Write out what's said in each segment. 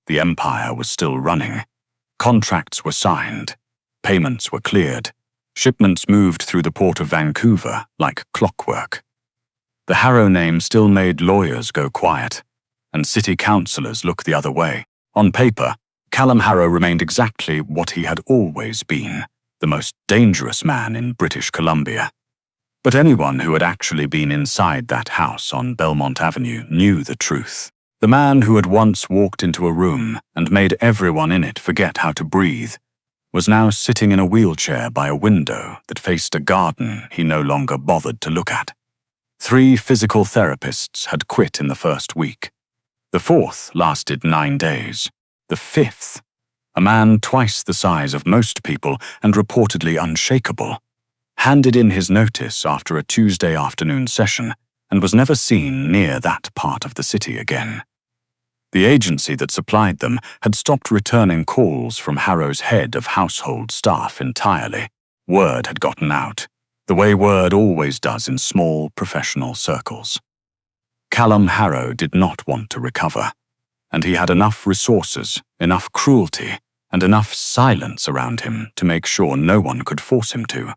The empire was still running. Contracts were signed. Payments were cleared. Shipments moved through the port of Vancouver like clockwork. The Harrow name still made lawyers go quiet, and city councillors look the other way. On paper, Callum Harrow remained exactly what he had always been, the most dangerous man in British Columbia. But anyone who had actually been inside that house on Belmont Avenue knew the truth. The man who had once walked into a room and made everyone in it forget how to breathe was now sitting in a wheelchair by a window that faced a garden he no longer bothered to look at. 3 physical therapists had quit in the first week. The 4th lasted 9 days. The 5th, a man twice the size of most people and reportedly unshakable, handed in his notice after a Tuesday afternoon session and was never seen near that part of the city again. The agency that supplied them had stopped returning calls from Harrow's head of household staff entirely. Word had gotten out, the way word always does in small professional circles. Callum Harrow did not want to recover, and he had enough resources, enough cruelty, and enough silence around him to make sure no one could force him to.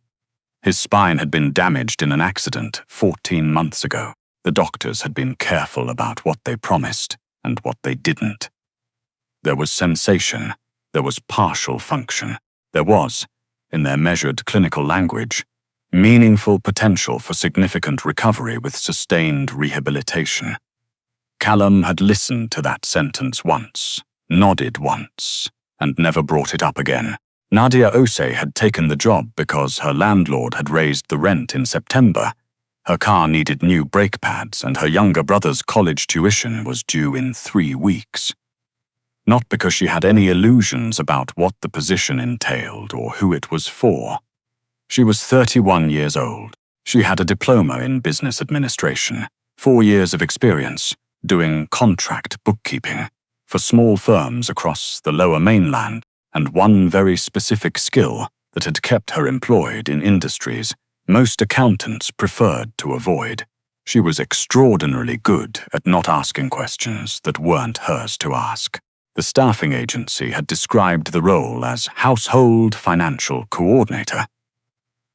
His spine had been damaged in an accident 14 months ago. The doctors had been careful about what they promised and what they didn't. There was sensation, there was partial function, there was, in their measured clinical language, meaningful potential for significant recovery with sustained rehabilitation. Callum had listened to that sentence once, nodded once, and never brought it up again. Nadia Ose had taken the job because her landlord had raised the rent in September. Her car needed new brake pads, and her younger brother's college tuition was due in 3 weeks. Not because she had any illusions about what the position entailed or who it was for. She was 31 years old. She had a diploma in business administration, 4 years of experience doing contract bookkeeping for small firms across the Lower Mainland, and one very specific skill that had kept her employed in industries most accountants preferred to avoid. She was extraordinarily good at not asking questions that weren't hers to ask. The staffing agency had described the role as household financial coordinator.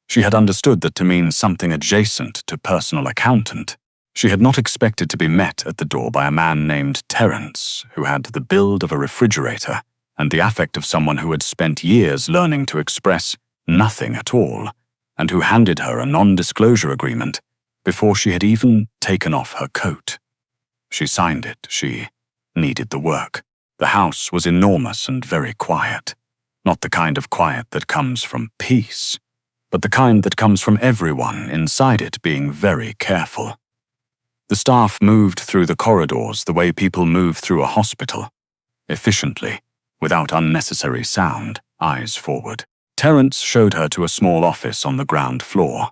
She had understood that to mean something adjacent to personal accountant. She had not expected to be met at the door by a man named Terence, who had the build of a refrigerator and the affect of someone who had spent years learning to express nothing at all, and who handed her a non-disclosure agreement before she had even taken off her coat. She signed it. She needed the work. The house was enormous and very quiet. Not the kind of quiet that comes from peace, but the kind that comes from everyone inside it being very careful. The staff moved through the corridors the way people move through a hospital, efficiently, without unnecessary sound, eyes forward. Terence showed her to a small office on the ground floor.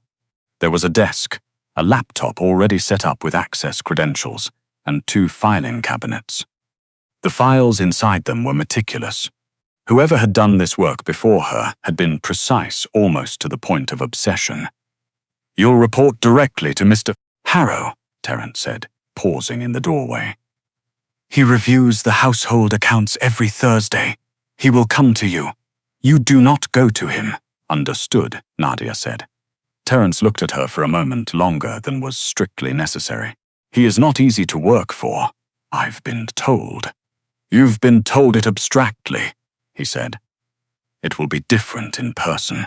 There was a desk, a laptop already set up with access credentials, and 2 filing cabinets. The files inside them were meticulous. Whoever had done this work before her had been precise almost to the point of obsession. "You'll report directly to Mr. Harrow," Terence said, pausing in the doorway. "He reviews the household accounts every Thursday. He will come to you. You do not go to him." "Understood," Nadia said. Terence looked at her for a moment longer than was strictly necessary. "He is not easy to work for, I've been told." "You've been told it abstractly," he said. "It will be different in person."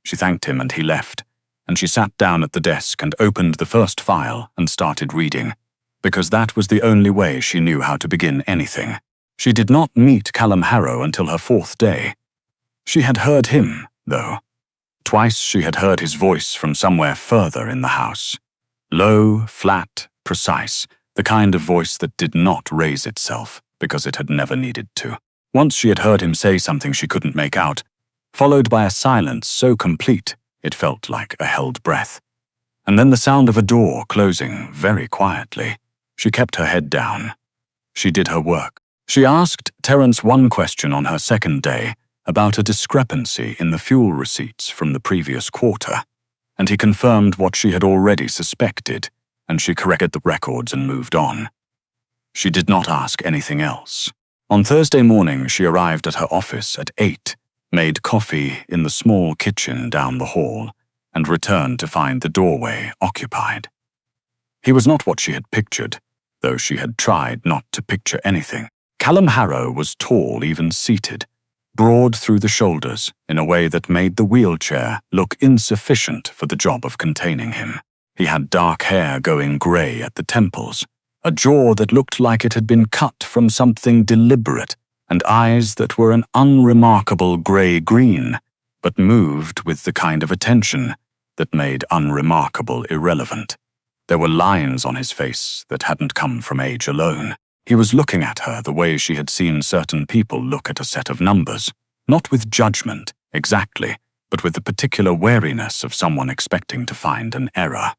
She thanked him and he left, and she sat down at the desk and opened the first file and started reading, because that was the only way she knew how to begin anything. She did not meet Callum Harrow until her 4th day. She had heard him, though. Twice she had heard his voice from somewhere further in the house. Low, flat, precise, the kind of voice that did not raise itself because it had never needed to. Once she had heard him say something she couldn't make out, followed by a silence so complete it felt like a held breath. And then the sound of a door closing very quietly. She kept her head down. She did her work. She asked Terence one question on her 2nd day about a discrepancy in the fuel receipts from the previous quarter, and he confirmed what she had already suspected, and she corrected the records and moved on. She did not ask anything else. On Thursday morning, she arrived at her office at 8, made coffee in the small kitchen down the hall, and returned to find the doorway occupied. He was not what she had pictured, though she had tried not to picture anything. Callum Harrow was tall, even seated, broad through the shoulders in a way that made the wheelchair look insufficient for the job of containing him. He had dark hair going grey at the temples, a jaw that looked like it had been cut from something deliberate, and eyes that were an unremarkable grey-green, but moved with the kind of attention that made unremarkable irrelevant. There were lines on his face that hadn't come from age alone. He was looking at her the way she had seen certain people look at a set of numbers, not with judgment, exactly, but with the particular wariness of someone expecting to find an error.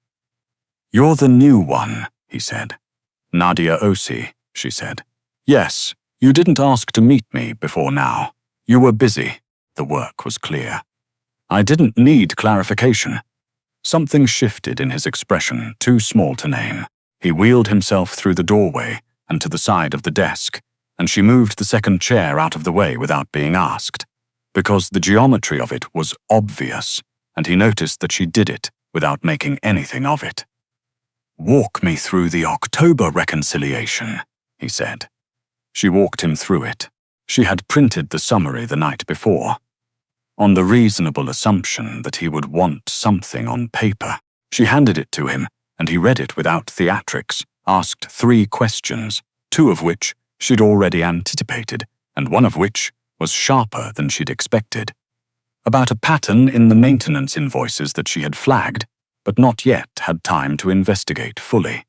"You're the new one," he said. "Nadia Osi," she said. "Yes, you didn't ask to meet me before now. You were busy." The work was clear. "I didn't need clarification." Something shifted in his expression, too small to name. He wheeled himself through the doorway and to the side of the desk, and she moved the second chair out of the way without being asked, because the geometry of it was obvious, and he noticed that she did it without making anything of it. "Walk me through the October reconciliation," he said. She walked him through it. She had printed the summary the night before, on the reasonable assumption that he would want something on paper. She handed it to him, and he read it without theatrics, asked 3 questions, 2 of which she'd already anticipated, and one of which was sharper than she'd expected. About a pattern in the maintenance invoices that she had flagged, but not yet had time to investigate fully.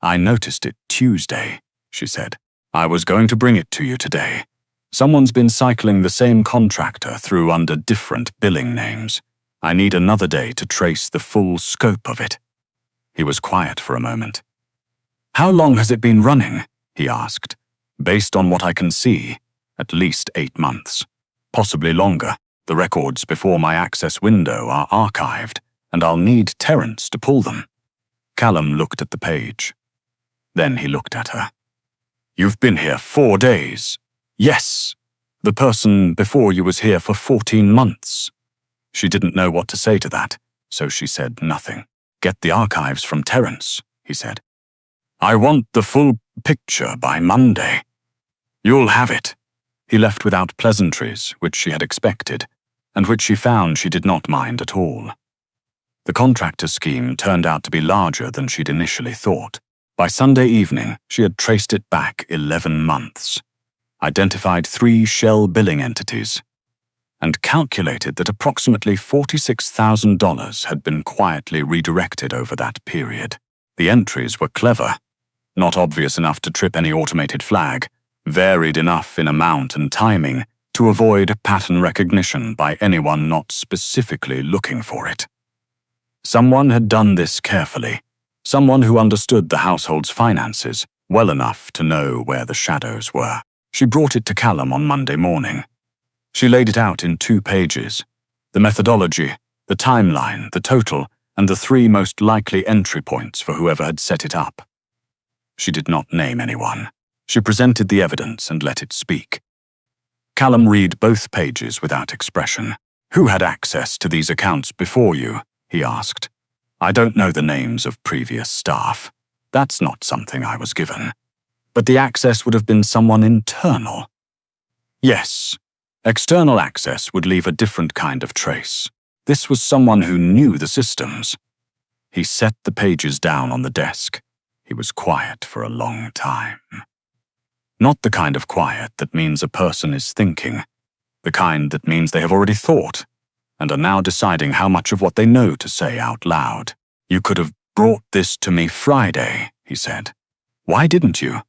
"I noticed it Tuesday," she said. "I was going to bring it to you today. Someone's been cycling the same contractor through under different billing names. I need another day to trace the full scope of it." He was quiet for a moment. "How long has it been running?" he asked. "Based on what I can see, at least 8 months. Possibly longer. The records before my access window are archived, and I'll need Terence to pull them." Callum looked at the page. Then he looked at her. "You've been here 4 days." "Yes. The person before you was here for 14 months. She didn't know what to say to that, so she said nothing. "Get the archives from Terence," he said. "I want the full picture by Monday." "You'll have it." He left without pleasantries, which she had expected, and which she found she did not mind at all. The contractor scheme turned out to be larger than she'd initially thought. By Sunday evening, she had traced it back 11 months, identified 3 shell billing entities, and calculated that approximately $46,000 had been quietly redirected over that period. The entries were clever, not obvious enough to trip any automated flag, varied enough in amount and timing to avoid pattern recognition by anyone not specifically looking for it. Someone had done this carefully, someone who understood the household's finances well enough to know where the shadows were. She brought it to Callum on Monday morning. She laid it out in 2 pages, the methodology, the timeline, the total, and the 3 most likely entry points for whoever had set it up. She did not name anyone. She presented the evidence and let it speak. Callum read both pages without expression. "Who had access to these accounts before you?" he asked. "I don't know the names of previous staff. That's not something I was given. But the access would have been someone internal." "Yes. External access would leave a different kind of trace. This was someone who knew the systems." He set the pages down on the desk. He was quiet for a long time. Not the kind of quiet that means a person is thinking, the kind that means they have already thought, and are now deciding how much of what they know to say out loud. "You could have brought this to me Friday," he said. "Why didn't you?"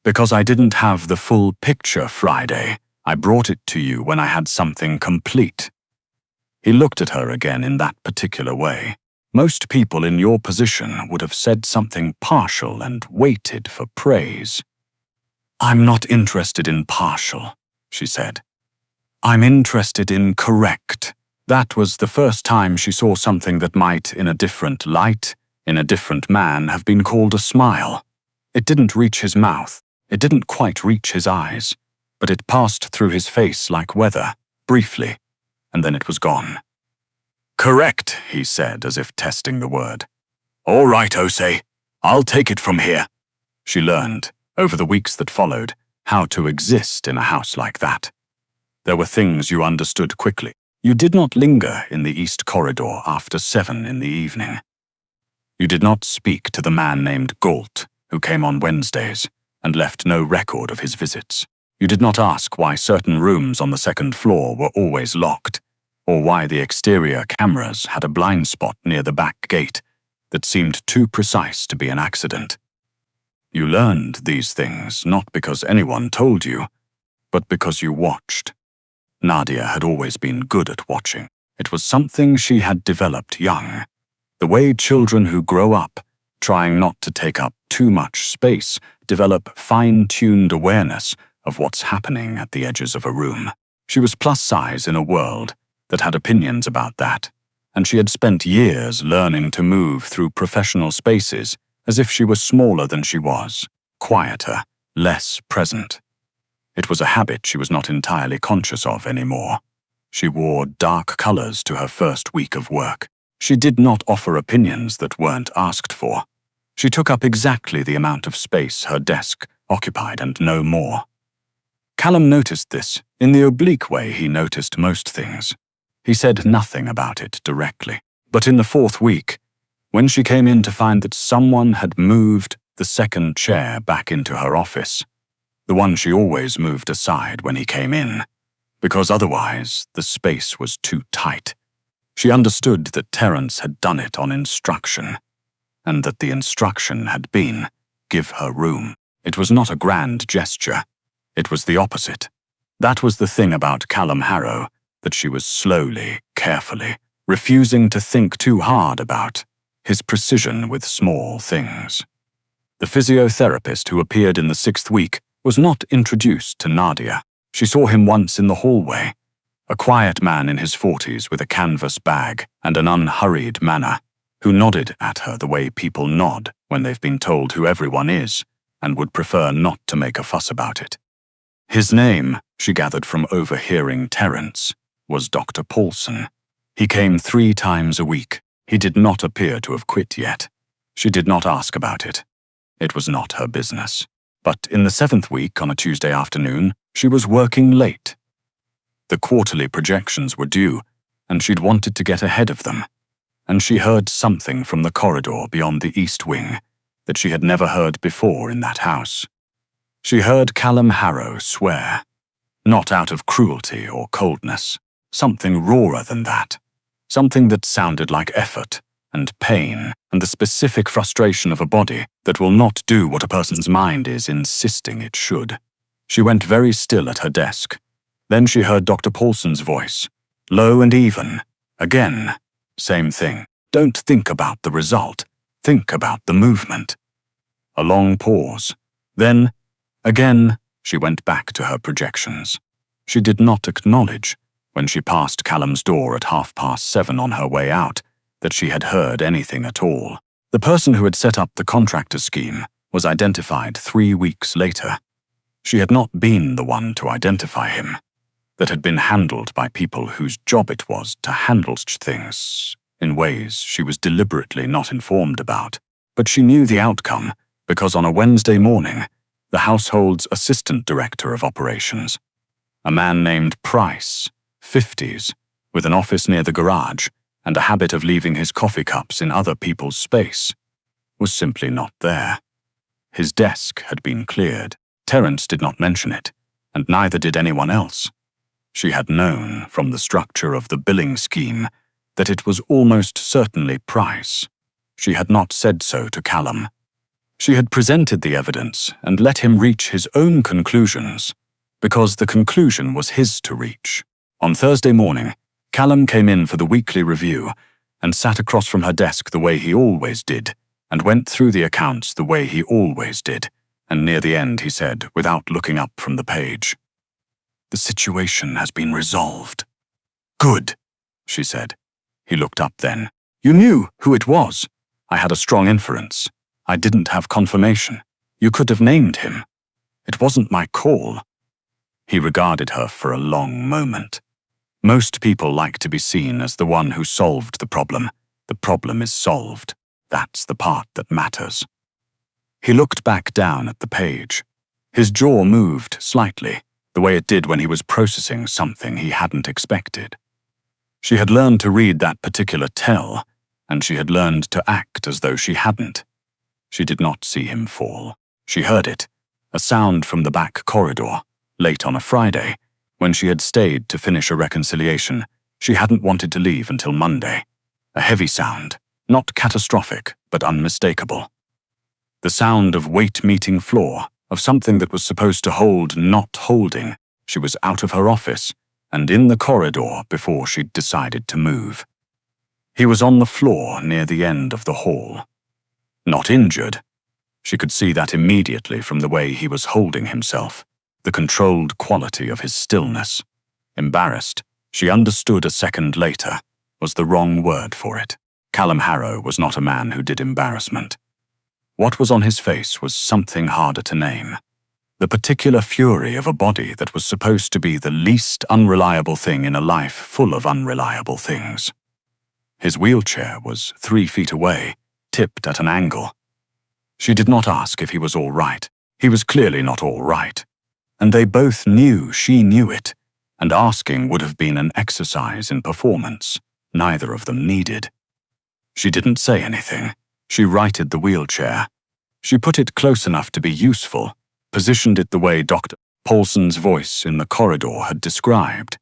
"Because I didn't have the full picture Friday. I brought it to you when I had something complete." He looked at her again in that particular way. Most people in your position would have said something partial and waited for praise. "I'm not interested in partial," she said. "I'm interested in correct." That was the first time she saw something that might, in a different light, in a different man, have been called a smile. It didn't reach his mouth, It didn't quite reach his eyes, but it passed through his face like weather, briefly, and then it was gone. "Correct," he said, as if testing the word. "All right, Osei, I'll take it from here." She learned, over the weeks that followed, how to exist in a house like that. There were things you understood quickly. You did not linger in the East Corridor after 7 in the evening. You did not speak to the man named Galt, who came on Wednesdays and left no record of his visits. You did not ask why certain rooms on the second floor were always locked, or why the exterior cameras had a blind spot near the back gate that seemed too precise to be an accident. You learned these things not because anyone told you, but because you watched. Nadia had always been good at watching. It was something she had developed young. The way children who grow up, trying not to take up too much space, develop fine-tuned awareness of what's happening at the edges of a room. She was plus size in a world that had opinions about that, and she had spent years learning to move through professional spaces as if she was smaller than she was, quieter, less present. It was a habit she was not entirely conscious of anymore. She wore dark colors to her first week of work. She did not offer opinions that weren't asked for. She took up exactly the amount of space her desk occupied and no more. Callum noticed this in the oblique way he noticed most things. He said nothing about it directly. But in the 4th week, when she came in to find that someone had moved the second chair back into her office, the one she always moved aside when he came in, because otherwise the space was too tight. She understood that Terence had done it on instruction, and that the instruction had been, give her room. It was not a grand gesture. It was the opposite. That was the thing about Callum Harrow that she was slowly, carefully, refusing to think too hard about, his precision with small things. The physiotherapist who appeared in the 6th week was not introduced to Nadia. She saw him once in the hallway, a quiet man in his 40s with a canvas bag and an unhurried manner, who nodded at her the way people nod when they've been told who everyone is and would prefer not to make a fuss about it. His name, she gathered from overhearing Terence, was Dr. Paulson. He came 3 times a week. He did not appear to have quit yet. She did not ask about it. It was not her business. But in the 7th week, on a Tuesday afternoon, she was working late. The quarterly projections were due, and she'd wanted to get ahead of them. And she heard something from the corridor beyond the east wing that she had never heard before in that house. She heard Callum Harrow swear, not out of cruelty or coldness, something rawer than that, something that sounded like effort and pain and the specific frustration of a body that will not do what a person's mind is insisting it should. She went very still at her desk. Then she heard Dr. Paulson's voice, low and even. Again, same thing. Don't think about the result. Think about the movement. A long pause. Then, again, she went back to her projections. She did not acknowledge, when she passed Callum's door at 7:30 on her way out, that she had heard anything at all. The person who had set up the contractor scheme was identified 3 weeks later. She had not been the one to identify him. That had been handled by people whose job it was to handle such things in ways she was deliberately not informed about. But she knew the outcome because on a Wednesday morning, the household's assistant director of operations, a man named Price, 50s, with an office near the garage and a habit of leaving his coffee cups in other people's space, was simply not there. His desk had been cleared. Terence did not mention it, and neither did anyone else. She had known from the structure of the billing scheme that it was almost certainly Price. She had not said so to Callum. She had presented the evidence and let him reach his own conclusions, because the conclusion was his to reach. On Thursday morning, Callum came in for the weekly review and sat across from her desk the way he always did, and went through the accounts the way he always did, and near the end he said, without looking up from the page, "The situation has been resolved." "Good," she said. He looked up then. "You knew who it was." "I had a strong inference. I didn't have confirmation. You could have named him." It wasn't my call." He regarded her for a long moment. Most people like to be seen as the one who solved the problem. The problem is solved. That's the part that matters. He looked back down at the page. His jaw moved slightly, the way it did when he was processing something he hadn't expected. She had learned to read that particular tell, and she had learned to act as though she hadn't. She did not see him fall. She heard it, a sound from the back corridor, late on a Friday, when she had stayed to finish a reconciliation. She hadn't wanted to leave until Monday. A heavy sound, not catastrophic, but unmistakable. The sound of weight meeting floor, of something that was supposed to hold not holding. She was out of her office and in the corridor before she'd decided to move. He was on the floor near the end of the hall. Not injured. She could see that immediately from the way he was holding himself, the controlled quality of his stillness. Embarrassed, she understood a second later, was the wrong word for it. Callum Harrow was not a man who did embarrassment. What was on his face was something harder to name. The particular fury of a body that was supposed to be the least unreliable thing in a life full of unreliable things. His wheelchair was 3 feet away, tipped at an angle. She did not ask if he was all right. He was clearly not all right. And they both knew she knew it, and asking would have been an exercise in performance neither of them needed. She didn't say anything. She righted the wheelchair. She put it close enough to be useful, positioned it the way Dr. Paulson's voice in the corridor had described.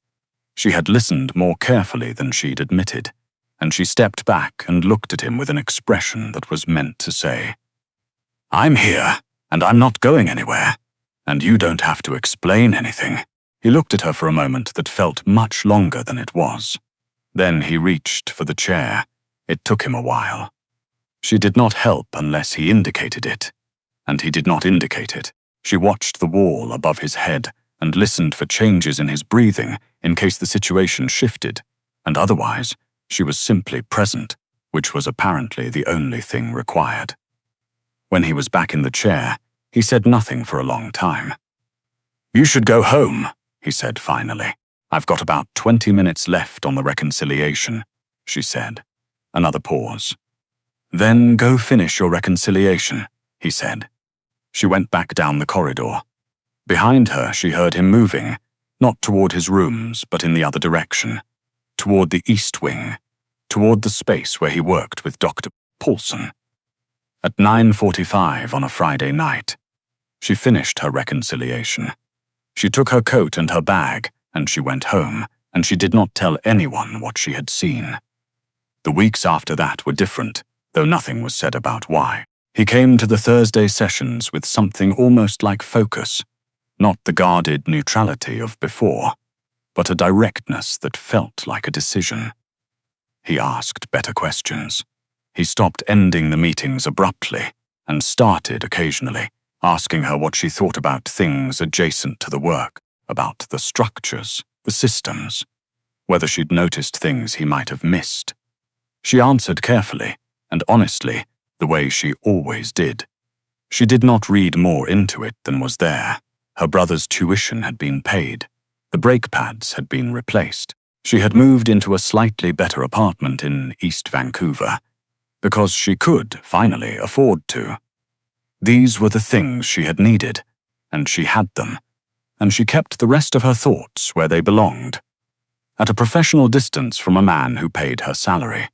She had listened more carefully than she'd admitted, and she stepped back and looked at him with an expression that was meant to say, "I'm here, and I'm not going anywhere, and you don't have to explain anything." He looked at her for a moment that felt much longer than it was. Then he reached for the chair. It took him a while. She did not help unless he indicated it, and he did not indicate it. She watched the wall above his head and listened for changes in his breathing in case the situation shifted, and otherwise, she was simply present, which was apparently the only thing required. When he was back in the chair, he said nothing for a long time. "You should go home," he said finally. "I've got about 20 minutes left on the reconciliation," she said. Another pause. "Then go finish your reconciliation," he said. She went back down the corridor. Behind her, she heard him moving, not toward his rooms, but in the other direction, toward the east wing, toward the space where he worked with Dr. Paulson. At 9:45 on a Friday night, she finished her reconciliation. She took her coat and her bag, and she went home, and she did not tell anyone what she had seen. The weeks after that were different, though nothing was said about why. He came to the Thursday sessions with something almost like focus, not the guarded neutrality of before, but a directness that felt like a decision. He asked better questions. He stopped ending the meetings abruptly and started occasionally, asking her what she thought about things adjacent to the work, about the structures, the systems, whether she'd noticed things he might have missed. She answered carefully and honestly, the way she always did. She did not read more into it than was there. Her brother's tuition had been paid. The brake pads had been replaced. She had moved into a slightly better apartment in East Vancouver, because she could, finally, afford to. These were the things she had needed, and she had them, and she kept the rest of her thoughts where they belonged, at a professional distance from a man who paid her salary.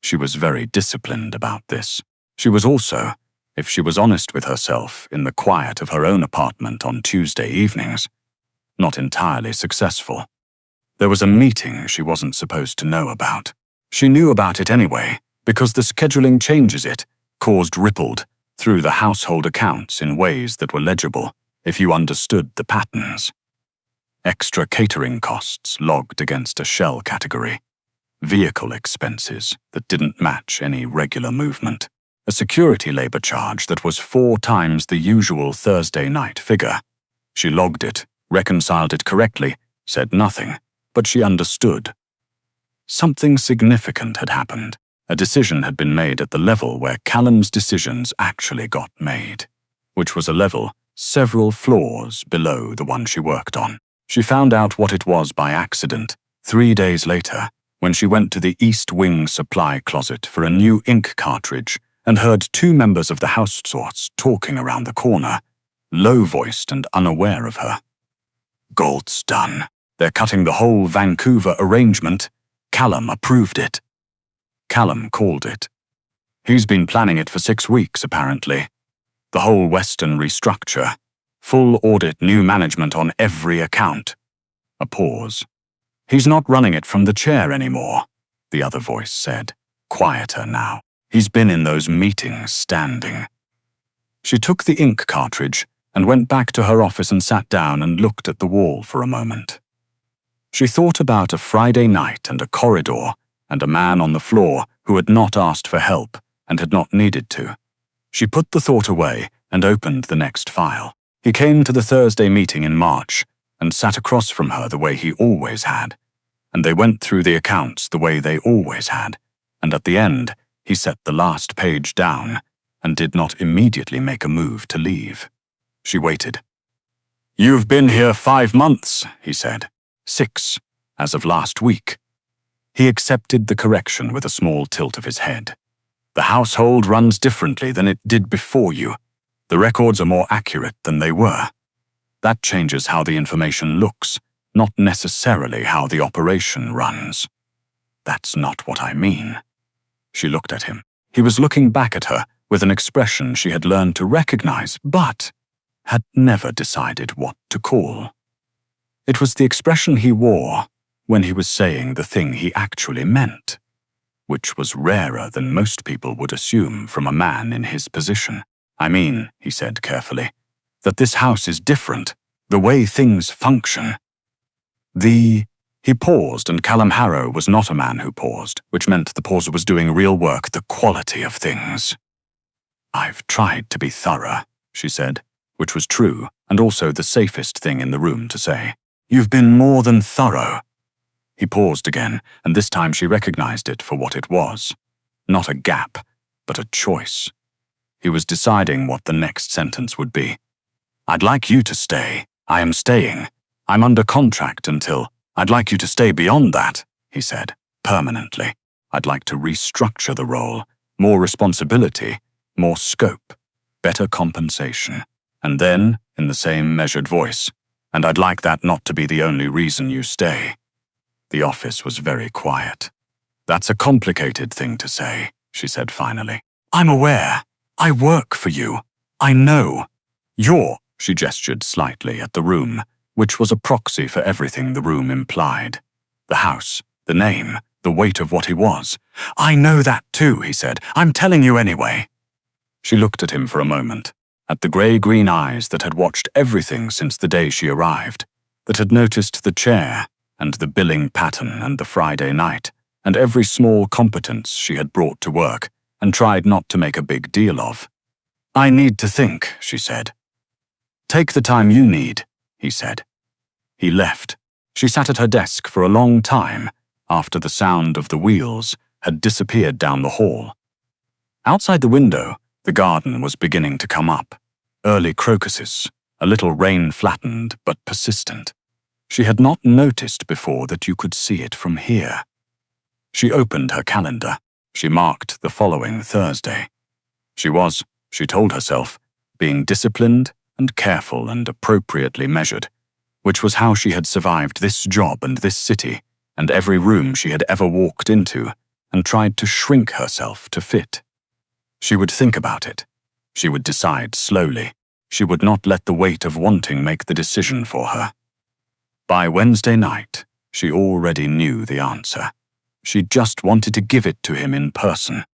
She was very disciplined about this. She was also, if she was honest with herself, in the quiet of her own apartment on Tuesday evenings, not entirely successful. There was a meeting she wasn't supposed to know about. She knew about it anyway, because the scheduling changes it caused rippled through the household accounts in ways that were legible if you understood the patterns. Extra catering costs logged against a shell category. Vehicle expenses that didn't match any regular movement. A security labor charge that was 4 times the usual Thursday night figure. She logged it, reconciled it correctly, said nothing, but she understood. Something significant had happened. A decision had been made at the level where Callum's decisions actually got made, which was a level several floors below the one she worked on. She found out what it was by accident 3 days later when she went to the East Wing supply closet for a new ink cartridge and heard 2 members of the house sorts talking around the corner, low-voiced and unaware of her. Gault's done. They're cutting the whole Vancouver arrangement. Callum approved it. Callum called it. He's been planning it for 6 weeks, apparently. The whole Western restructure. Full audit, new management on every account. A pause. He's not running it from the chair anymore, the other voice said, quieter now. He's been in those meetings standing. She took the ink cartridge and went back to her office and sat down and looked at the wall for a moment. She thought about a Friday night and a corridor and a man on the floor who had not asked for help and had not needed to. She put the thought away and opened the next file. He came to the Thursday meeting in March and sat across from her the way he always had, and they went through the accounts the way they always had, and at the end he set the last page down and did not immediately make a move to leave. She waited. "You've been here 5 months," he said. 6, as of last week. He accepted the correction with a small tilt of his head. "The household runs differently than it did before you. The records are more accurate than they were. That changes how the information looks, not necessarily how the operation runs." "That's not what I mean." She looked at him. He was looking back at her with an expression she had learned to recognize, but had never decided what to call. It was the expression he wore when he was saying the thing he actually meant, which was rarer than most people would assume from a man in his position. "I mean," he said carefully, "that this house is different, the way things function." He paused, and Callum Harrow was not a man who paused, which meant the pauser was doing real work, the quality of things. "I've tried to be thorough," she said, which was true, and also the safest thing in the room to say. "You've been more than thorough." He paused again, and this time she recognized it for what it was. Not a gap, but a choice. He was deciding what the next sentence would be. "I'd like you to stay. I am staying. I'm under contract until... I'd like you to stay beyond that," he said, permanently. "I'd like to restructure the role. More responsibility, more scope, better compensation." And then, in the same measured voice, "And I'd like that not to be the only reason you stay." The office was very quiet. "That's a complicated thing to say," she said finally. "I'm aware. I work for you. I know. She gestured slightly at the room, which was a proxy for everything the room implied. The house, the name, the weight of what he was. "I know that too," he said. "I'm telling you anyway." She looked at him for a moment, at the grey-green eyes that had watched everything since the day she arrived, that had noticed the chair and the billing pattern and the Friday night, and every small competence she had brought to work and tried not to make a big deal of. "I need to think," she said. "Take the time you need," he said. He left. She sat at her desk for a long time after the sound of the wheels had disappeared down the hall. Outside the window, the garden was beginning to come up. Early crocuses, a little rain-flattened but persistent. She had not noticed before that you could see it from here. She opened her calendar. She marked the following Thursday. She was, she told herself, being disciplined and careful and appropriately measured, which was how she had survived this job and this city and every room she had ever walked into and tried to shrink herself to fit. She would think about it. She would decide slowly. She would not let the weight of wanting make the decision for her. By Wednesday night, she already knew the answer. She just wanted to give it to him in person.